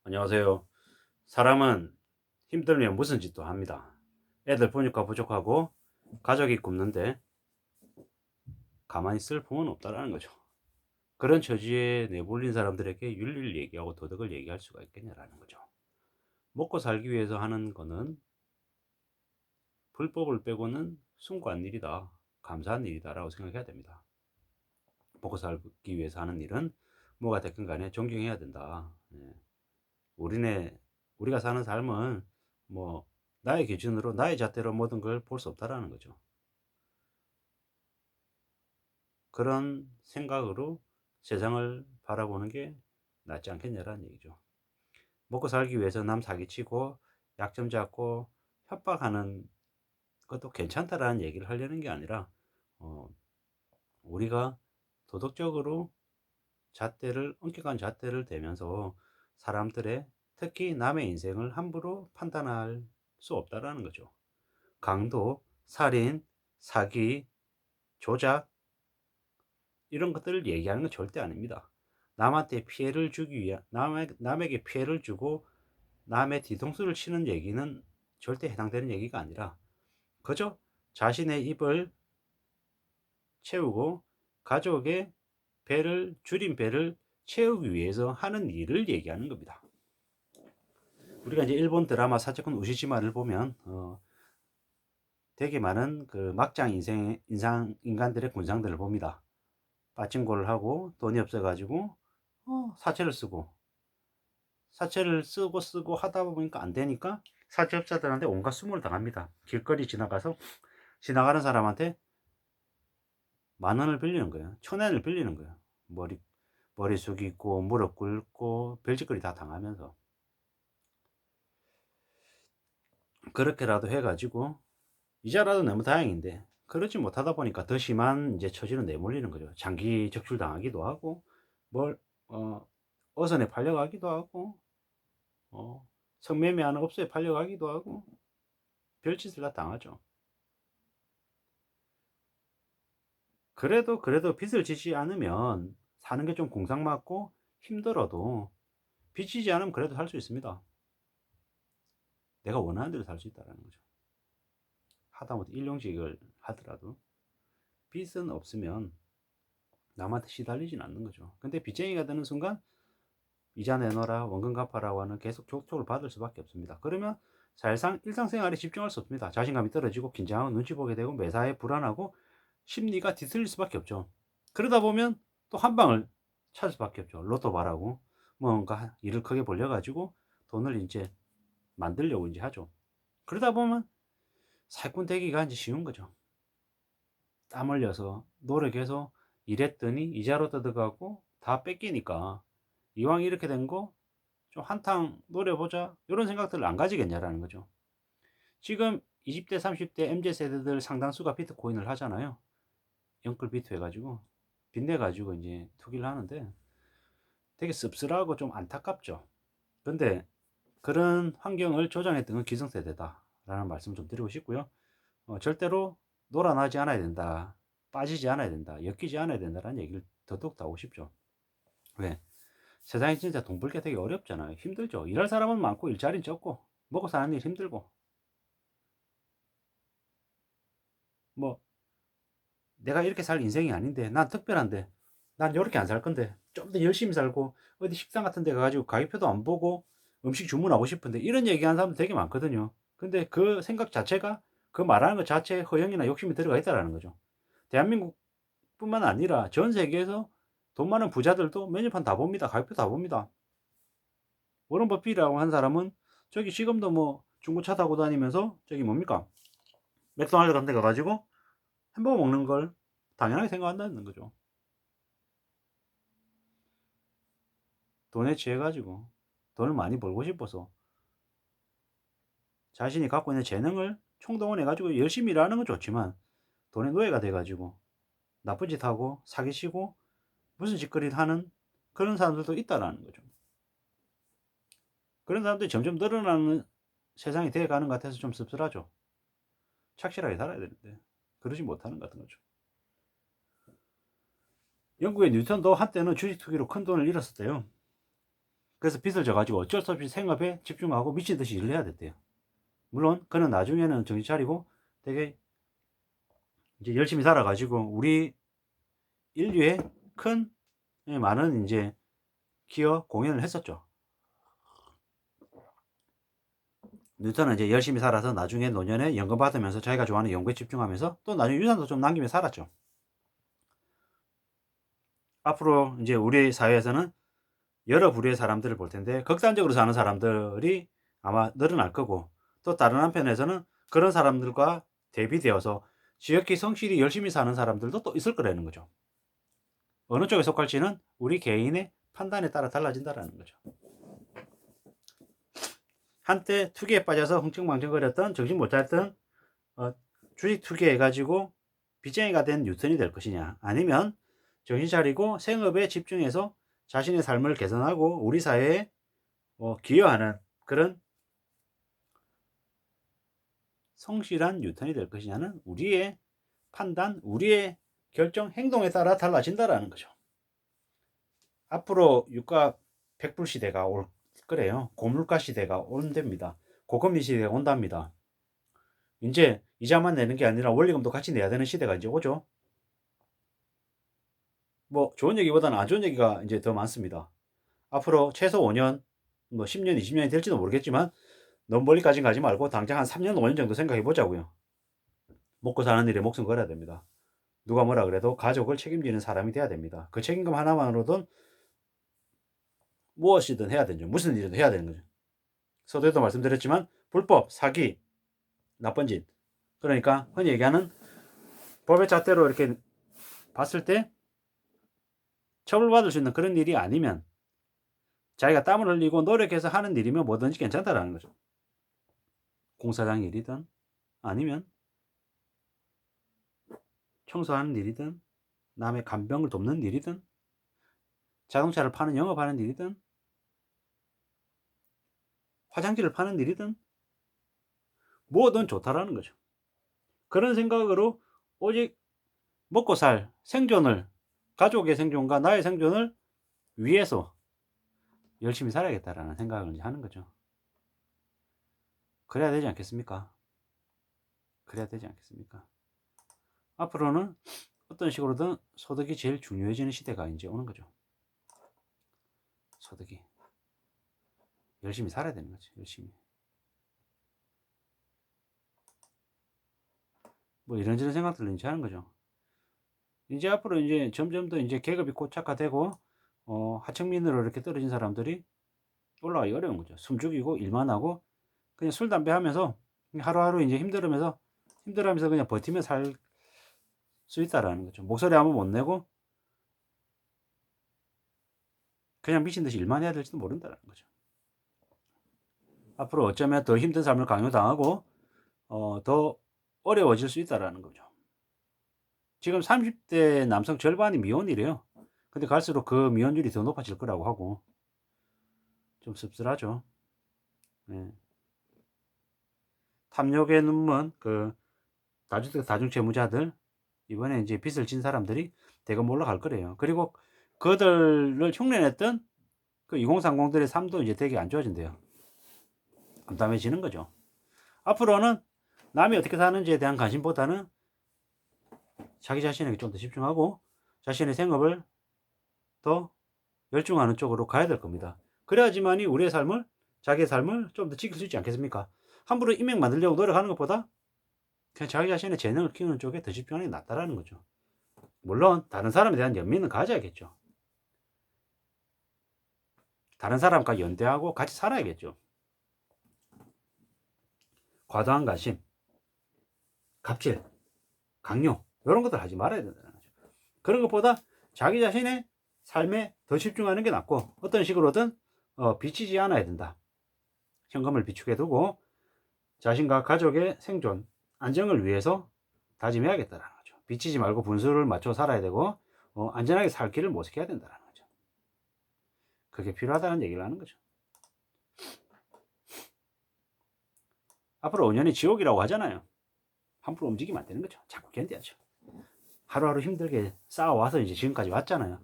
안녕하세요. 사람은 힘들면 무슨 짓도 합니다. 애들 보니까 부족하고 가족이 굶는데 가만히 있을 품은 없다라는 거죠. 그런 처지에 내몰린 사람들에게 윤리를 얘기하고 도덕을 얘기할 수가 있겠냐라는 거죠. 먹고 살기 위해서 하는 거는 불법을 빼고는 숭고한 일이다. 감사한 일이다라고 생각해야 됩니다. 먹고 살기 위해서 하는 일은 뭐가 됐든 간에 존경해야 된다. 예. 우리네 우리가 사는 삶은 뭐 나의 기준으로 나의 잣대로 모든 걸 볼 수 없다라는 거죠. 그런 생각으로 세상을 바라보는 게 낫지 않겠냐라는 얘기죠. 먹고 살기 위해서 남 사기치고 약점 잡고 협박하는 것도 괜찮다라는 얘기를 하려는 게 아니라 어, 우리가 도덕적으로 잣대를 엄격한 잣대를 대면서 사람들의 특히 남의 인생을 함부로 판단할 수 없다라는 거죠. 강도, 살인, 사기, 조작 이런 것들을 얘기하는 건 절대 아닙니다. 남한테 피해를 주기 위한 남에게 피해를 주고 남의 뒤통수를 치는 얘기는 절대 해당되는 얘기가 아니라 그저 자신의 입을 채우고 가족의 배를 줄인 배를 채우기 위해서 하는 일을 얘기하는 겁니다. 우리가 이제 일본 드라마 사체권 우시시마를 보면 되게 많은 그 막장 인간들의 군상들을 봅니다. 빠친코를 하고 돈이 없어가지고 사채를 쓰고 쓰고 하다 보니까 안 되니까 사채업자들한테 온갖 수모를 당합니다. 길거리 지나가서 지나가는 사람한테 10,000원을 빌리는 거예요. 1,000원을 빌리는 거예요. 머리 숙이고 무릎 꿇고 별짓거리 다 당하면서 그렇게라도 해가지고 이자라도 너무 다행인데 그러지 못하다 보니까 더 심한 이제 처지로 내몰리는 거죠. 장기 적출 당하기도 하고 뭘 어선에 팔려가기도 하고 성매매하는 업소에 팔려가기도 하고 별짓을 다 당하죠. 그래도 빚을 지지 않으면 사는 게 좀 공상맞고 힘들어도 빚지지 않으면 그래도 살 수 있습니다. 내가 원하는 대로 살 수 있다는 거죠. 하다못해 일용직을 하더라도 빚은 없으면 남한테 시달리진 않는 거죠. 근데 빚쟁이가 되는 순간 이자 내놔라 원금 갚아라고 하는 계속 족촉을 받을 수밖에 없습니다. 그러면 사실상 일상생활에 집중할 수 없습니다. 자신감이 떨어지고 긴장하고 눈치 보게 되고 매사에 불안하고 심리가 뒤틀릴 수밖에 없죠. 그러다 보면 또 한 방을 찾을 수밖에 없죠. 로또 말하고 뭔가 일을 크게 벌려가지고 돈을 이제 만들려고 이제 하죠. 그러다 보면 사기꾼 되기가 이제 쉬운 거죠. 땀 흘려서 노력해서 일했더니 이자로 뜯어가고 다 뺏기니까 이왕 이렇게 된 거 좀 한탕 노려보자 이런 생각들을 안 가지겠냐라는 거죠. 지금 20대 30대 MZ 세대들 상당수가 비트코인을 하잖아요. 영끌 비트 해가지고 빚내가지고 이제 투기를 하는데 되게 씁쓸하고 좀 안타깝죠. 근데 그런 환경을 조장했던 건 기성세대다라는 말씀 좀 드리고 싶고요. 절대로 놀아나지 않아야 된다. 빠지지 않아야 된다. 엮이지 않아야 된다라는 얘기를 더더욱 하고 싶죠. 왜? 세상이 진짜 돈 벌기 되게 어렵잖아요. 힘들죠. 일할 사람은 많고 일자리는 적고 먹고 사는 일 힘들고 뭐 내가 이렇게 살 인생이 아닌데 난 특별한데 난 이렇게 안 살 건데 좀 더 열심히 살고 어디 식당 같은 데 가가지고 가격표도 안 보고 음식 주문하고 싶은데 이런 얘기하는 사람들 되게 많거든요. 근데 그 생각 자체가 그 말하는 것 자체에 허영이나 욕심이 들어가 있다는 거죠. 대한민국뿐만 아니라 전 세계에서 돈 많은 부자들도 메뉴판 다 봅니다. 가격표 다 봅니다. 워런 버핏이라고 한 사람은 저기 지금도 뭐 중고차 타고 다니면서 저기 뭡니까 맥도날드 같은 데 가가지고 햄버거 먹는 걸 당연하게 생각한다는 거죠. 돈에 취해가지고 돈을 많이 벌고 싶어서 자신이 갖고 있는 재능을 총동원해가지고 열심히 일하는 건 좋지만 돈의 노예가 돼가지고 나쁜 짓 하고 사기치고 무슨 짓거리 하는 그런 사람들도 있다라는 거죠. 그런 사람들이 점점 늘어나는 세상이 되어가는 것 같아서 좀 씁쓸하죠. 착실하게 살아야 되는데 그러지 못하는 것 같은 거죠. 영국의 뉴턴도 한때는 주식 투기로 큰 돈을 잃었었대요. 그래서 빚을 져가지고 어쩔 수 없이 생업에 집중하고 미친 듯이 일을 해야 됐대요. 물론 그는 나중에는 정신 차리고 되게 이제 열심히 살아가지고 우리 인류의 큰 많은 이제 기여 공연을 했었죠. 뉴턴은 이제 열심히 살아서 나중에 노년에 연금 받으면서 자기가 좋아하는 연구에 집중하면서 또 나중에 유산도 좀 남기며 살았죠. 앞으로 이제 우리 사회에서는 여러 부류의 사람들을 볼 텐데 극단적으로 사는 사람들이 아마 늘어날 거고, 또 다른 한편에서는 그런 사람들과 대비되어서 지극히 성실히 열심히 사는 사람들도 또 있을 거라는 거죠. 어느 쪽에 속할지는 우리 개인의 판단에 따라 달라진다라는 거죠. 한때 투기에 빠져서 흥청망청거렸던 정신 못 차렸던 주식 투기해가지고 빚쟁이가 된 뉴턴이 될 것이냐, 아니면 정신 차리고 생업에 집중해서 자신의 삶을 개선하고 우리 사회에 기여하는 그런 성실한 뉴턴이 될 것이냐는 우리의 판단, 우리의 결정, 행동에 따라 달라진다라는 거죠. 앞으로 유가 100불 시대가 올 거래요. 고물가 시대가 온답니다. 고금리 시대가 온답니다. 이제 이자만 내는 게 아니라 원리금도 같이 내야 되는 시대가 이제 오죠. 뭐 좋은 얘기보다는 안 좋은 얘기가 이제 더 많습니다. 앞으로 최소 5년, 뭐 10년, 20년이 될지도 모르겠지만 너무 멀리까지 가지 말고 당장 한 3년, 5년 정도 생각해 보자고요. 먹고 사는 일에 목숨 걸어야 됩니다. 누가 뭐라 그래도 가족을 책임지는 사람이 돼야 됩니다. 그 책임감 하나만으로든 무엇이든 해야 되죠. 무슨 일이든 해야 되는 거죠. 서두에도 말씀드렸지만 불법, 사기, 나쁜 짓, 그러니까 흔히 얘기하는 법의 잣대로 이렇게 봤을 때 처벌받을 수 있는 그런 일이 아니면, 자기가 땀을 흘리고 노력해서 하는 일이면 뭐든지 괜찮다라는 거죠. 공사장 일이든 아니면 청소하는 일이든 남의 간병을 돕는 일이든 자동차를 파는 영업하는 일이든 화장지를 파는 일이든 뭐든 좋다라는 거죠. 그런 생각으로 오직 먹고 살 생존을, 가족의 생존과 나의 생존을 위해서 열심히 살아야겠다라는 생각을 하는 거죠. 그래야 되지 않겠습니까? 그래야 되지 않겠습니까? 앞으로는 어떤 식으로든 소득이 제일 중요해지는 시대가 이제 오는 거죠. 소득이. 열심히 살아야 되는 거죠. 열심히. 뭐 이런저런 생각들을 이제 하는 거죠. 이제 앞으로 이제 점점 더 이제 계급이 고착화되고 하층민으로 이렇게 떨어진 사람들이 올라가기 어려운 거죠. 숨죽이고 일만 하고 그냥 술 담배 하면서 하루하루 이제 힘들어하면서 그냥 버티며 살 수 있다라는 거죠. 목소리 한번 못 내고 그냥 미친 듯이 일만 해야 될지도 모른다라는 거죠. 앞으로 어쩌면 더 힘든 삶을 강요당하고 더 어려워질 수 있다라는 거죠. 지금 30대 남성 절반이 미혼이래요. 근데 갈수록 그 미혼율이 더 높아질 거라고 하고 좀 씁쓸하죠. 네. 탐욕의 눈먼 그 다주택 다중채무자들, 이번에 이제 빚을 진 사람들이 대거 올라갈 거래요. 그리고 그들을 흉내냈던 그 2030들의 삶도 이제 되게 안 좋아진대요. 암담해지는 거죠. 앞으로는 남이 어떻게 사는지에 대한 관심보다는 자기 자신에게 좀 더 집중하고 자신의 생업을 더 열중하는 쪽으로 가야 될 겁니다. 그래야지만이 우리의 삶을, 자기의 삶을 좀 더 지킬 수 있지 않겠습니까? 함부로 인맥 만들려고 노력하는 것보다 그냥 자기 자신의 재능을 키우는 쪽에 더 집중하는 게 낫다라는 거죠. 물론 다른 사람에 대한 연민은 가져야겠죠. 다른 사람과 연대하고 같이 살아야겠죠. 과도한 관심, 갑질, 강요, 이런 것들 하지 말아야 된다는 거죠. 그런 것보다 자기 자신의 삶에 더 집중하는 게 낫고, 어떤 식으로든 비치지 않아야 된다. 현금을 비축해 두고 자신과 가족의 생존, 안정을 위해서 다짐해야겠다는 거죠. 비치지 말고 분수를 맞춰 살아야 되고 안전하게 살 길을 모색해야 된다는 거죠. 그게 필요하다는 얘기를 하는 거죠. 앞으로 5년이 지옥이라고 하잖아요. 함부로 움직이면 안 되는 거죠. 자꾸 견뎌야죠. 하루하루 힘들게 쌓아와서 이제 지금까지 왔잖아요.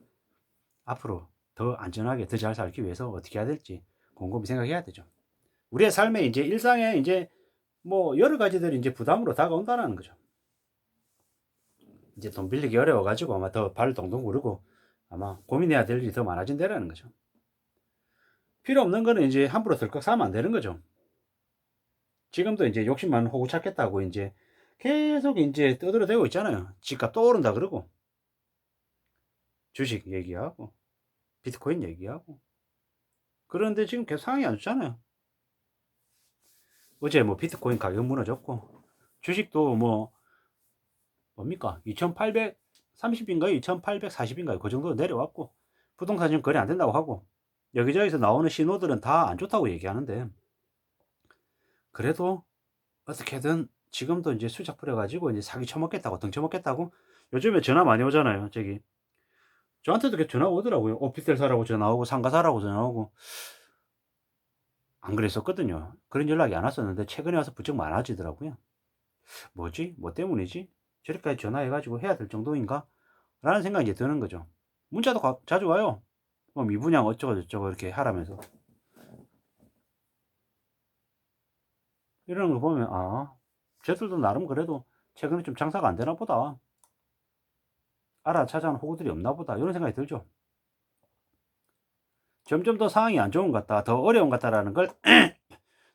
앞으로 더 안전하게 더 잘 살기 위해서 어떻게 해야 될지 곰곰이 생각해야 되죠. 우리의 삶에 이제 일상에 이제 뭐 여러 가지들이 이제 부담으로 다가온다는 거죠. 이제 돈 빌리기 어려워가지고 아마 더 발 동동 구르고 아마 고민해야 될 일이 더 많아진다는 거죠. 필요 없는 거는 이제 함부로 덜컥 사면 안 되는 거죠. 지금도 이제 욕심만 호구 찾겠다고 이제 계속 이제 떠들어대고 있잖아요. 집값 또 오른다 그러고 주식 얘기하고 비트코인 얘기하고. 그런데 지금 계속 상황이 안 좋잖아요. 어제 뭐 비트코인 가격 무너졌고 주식도 뭐 뭡니까 2830인가요 2840인가요 그 정도 내려왔고 부동산 지금 거래 안 된다고 하고 여기저기서 나오는 신호들은 다 안 좋다고 얘기하는데 그래도 어떻게든 지금도 이제 수작 부려가지고 이제 사기 쳐먹겠다고 등 쳐먹겠다고 요즘에 전화 많이 오잖아요. 저기 저한테도 이렇게 전화 오더라고요. 오피스텔 사라고 전화 오고 상가 사라고 전화 오고. 안 그랬었거든요. 그런 연락이 안 왔었는데 최근에 와서 부쩍 많아지더라고요. 뭐지? 뭐 때문이지? 저렇게까지 전화해가지고 해야 될 정도인가? 라는 생각이 이제 드는 거죠. 문자도 자주 와요. 뭐 미분양 어쩌고 저쩌고 이렇게 하라면서. 이런 걸 보면, 아, 쟤들도 나름 그래도 최근에 좀 장사가 안 되나 보다. 알아차자는 호구들이 없나 보다. 이런 생각이 들죠. 점점 더 상황이 안 좋은 것 같다. 더 어려운 것 같다라는 걸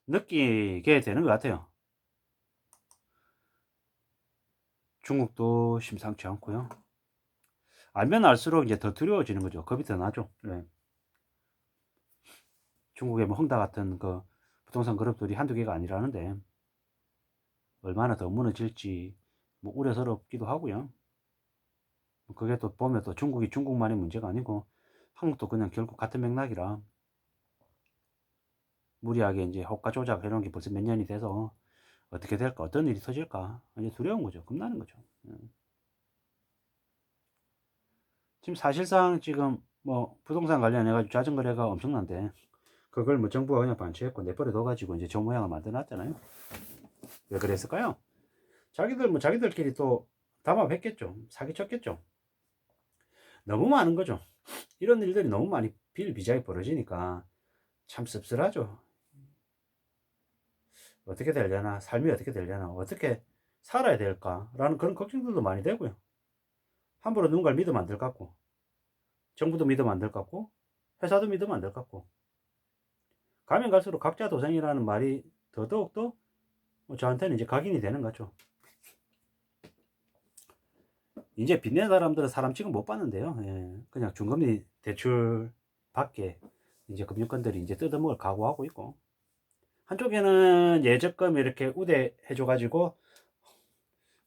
느끼게 되는 것 같아요. 중국도 심상치 않고요. 알면 알수록 이제 더 두려워지는 거죠. 겁이 더 나죠. 네. 중국의 뭐 헝다 같은 그 부동산 그룹들이 한두 개가 아니라는데 얼마나 더 무너질지 뭐 우려스럽기도 하고요. 그게 또 보면 또 중국이 중국만의 문제가 아니고 한국도 그냥 결국 같은 맥락이라 무리하게 이제 호가 조작 이런 게 벌써 몇 년이 돼서 어떻게 될까 어떤 일이 터질까 이제 두려운 거죠. 겁나는 거죠. 지금 사실상 지금 뭐 부동산 관련해 가지고 자전거래가 엄청난데 그걸 뭐 정부가 그냥 반치했고 내버려 둬가지고 이제 저 모양을 만들어 놨잖아요. 왜 그랬을까요? 자기들 뭐 자기들끼리 또 담합했겠죠. 사기쳤겠죠. 너무 많은 거죠. 이런 일들이 너무 많이 비일비재하게 벌어지니까 참 씁쓸하죠. 어떻게 되려나, 삶이 어떻게 되려나, 어떻게 살아야 될까라는 그런 걱정들도 많이 되고요. 함부로 누군가를 믿으면 안 될 것 같고, 정부도 믿으면 안 될 것 같고, 회사도 믿으면 안 될 것 같고, 가면 갈수록 각자 도생이라는 말이 더더욱더 저한테는 이제 각인이 되는 거죠. 이제 빚낸 사람들은 사람 취급 못 받는데요. 예, 그냥 중금리 대출 받게 이제 금융권들이 이제 뜯어먹을 각오하고 있고, 한쪽에는 예적금 이렇게 우대해줘가지고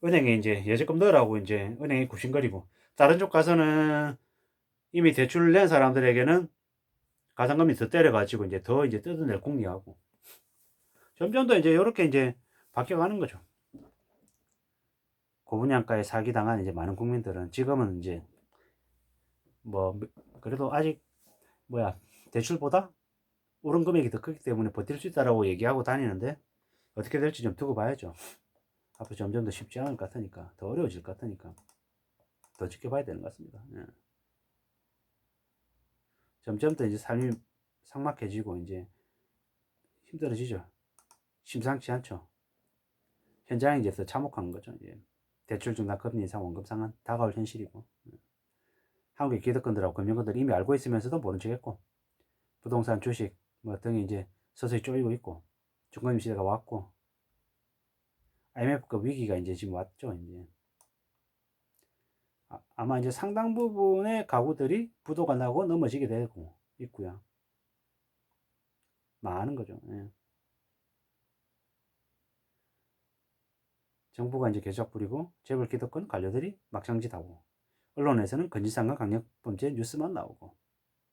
은행에 이제 예적금 넣으라고 이제 은행이 굽신거리고, 다른 쪽 가서는 이미 대출을 낸 사람들에게는 가상금리 더 때려가지고 이제 더 이제 뜯어낼 궁리하고, 점점 더 이제 이렇게 이제 바뀌어가는 거죠. 고분양가에 사기당한 이제 많은 국민들은 지금은 이제 뭐 그래도 아직 뭐야 대출보다 오른 금액이 더 크기 때문에 버틸 수 있다라고 얘기하고 다니는데 어떻게 될지 좀 두고 봐야죠. 앞으로 점점 더 쉽지 않을 것 같으니까 더 어려워질 것 같으니까 더 지켜봐야 되는 것 같습니다. 예. 점점 더 이제 삶이 삭막해지고 이제 힘들어지죠. 심상치 않죠. 현장에 이제 더 참혹한 거죠. 이제 대출 중단 금리 인상 원금 상한 다가올 현실이고, 한국의 기득권들하고 금융권들이 이미 알고 있으면서도 모른 척했고, 부동산 주식 뭐 등이 이제 서서히 쪼이고 있고, 중금리 시대가 왔고, IMF급 위기가 이제 지금 왔죠. 이제 아마 이제 상당 부분의 가구들이 부도가 나고 넘어지게 되고 있고요. 많은 거죠. 예. 정부가 이제 계속 부리고 재벌 기득권 관료들이 막장짓하고 언론에서는 건진상과 강력범죄 뉴스만 나오고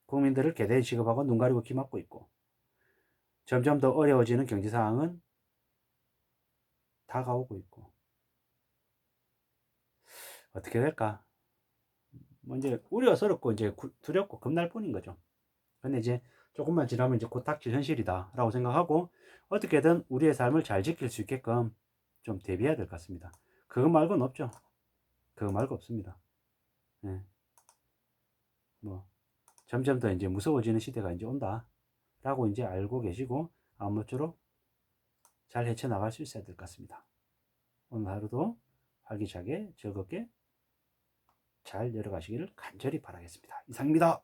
국민들을 개대히 취급하고 눈 가리고 귀 막고 있고 점점 더 어려워지는 경제 상황은 다가오고 있고 어떻게 될까? 뭐 이제 우려스럽고 이제 두렵고 겁날 뿐인 거죠. 근데 이제 조금만 지나면 이제 곧 닥칠 현실이다라고 생각하고 어떻게든 우리의 삶을 잘 지킬 수 있게끔 좀 대비해야 될 것 같습니다. 그거 말고는 없죠. 그거 말고 없습니다. 네. 뭐 점점 더 이제 무서워지는 시대가 이제 온다 라고 이제 알고 계시고 아무쪼록 잘 헤쳐나갈 수 있어야 될 것 같습니다. 오늘 하루도 활기차게 즐겁게 잘 열어가시기를 간절히 바라겠습니다. 이상입니다.